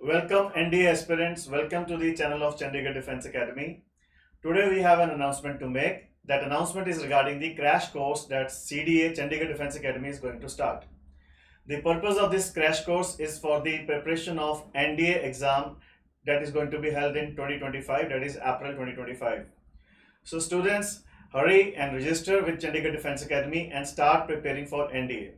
Welcome NDA aspirants, welcome to the channel of Chandigarh Defence Academy. Today we have an announcement to make. That announcement is regarding the crash course that CDA Chandigarh Defence Academy is going to start. The purpose of this crash course is for the preparation of NDA exam that is going to be held in 2025, that is April 2025. So students, hurry and register with Chandigarh Defence Academy and start preparing for NDA.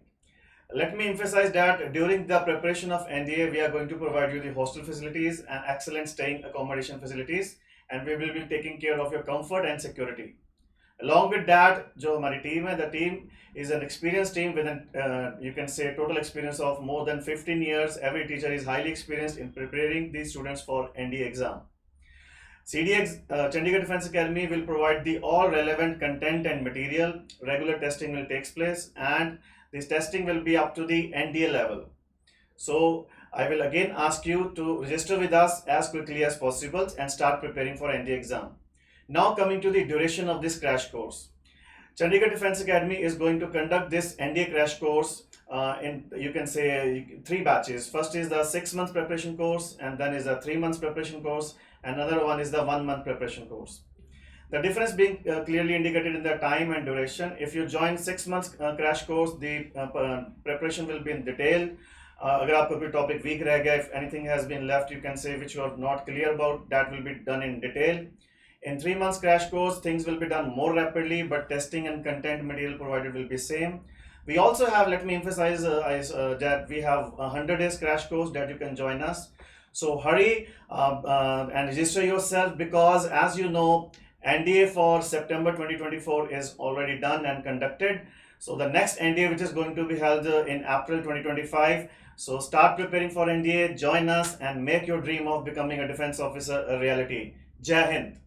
Let me emphasize that during the preparation of NDA, we are going to provide you the hostel facilities and excellent staying accommodation facilities, and we will be taking care of your comfort and security. Along with that, जो हमारी team है, the team is an experienced team with an you can say total experience of more than 15 years. Every teacher is highly experienced in preparing these students for NDA exam. CDX Chandigarh Defence Academy will provide the all relevant content and material. Regular testing will take place, and this testing will be up to the NDA level. So I will again ask you to register with us as quickly as possible and start preparing for NDA exam. Now coming to the duration of this crash course. Chandigarh Defence Academy is going to conduct this NDA crash course in, you can say, 3 batches. First is the 6 months preparation course, and then is a 3 months preparation course. Another one is the 1 month preparation course. The difference being clearly indicated in the time and duration. If you join 6 months crash course, the preparation will be in detail. अगर आपका कोई topic weak रह गया, if anything has been left, you can say which you are not clear about, that will be done in detail. In 3 months crash course, things will be done more rapidly, but testing and content material provided will be same. We also have, let me emphasize that we have a 100 days crash course that you can join us. So hurry and register yourself, because as you know, NDA for September 2024 is already done and conducted. So the next NDA, which is going to be held in April 2025. So start preparing for NDA, join us and make your dream of becoming a defense officer a reality. Jai Hind.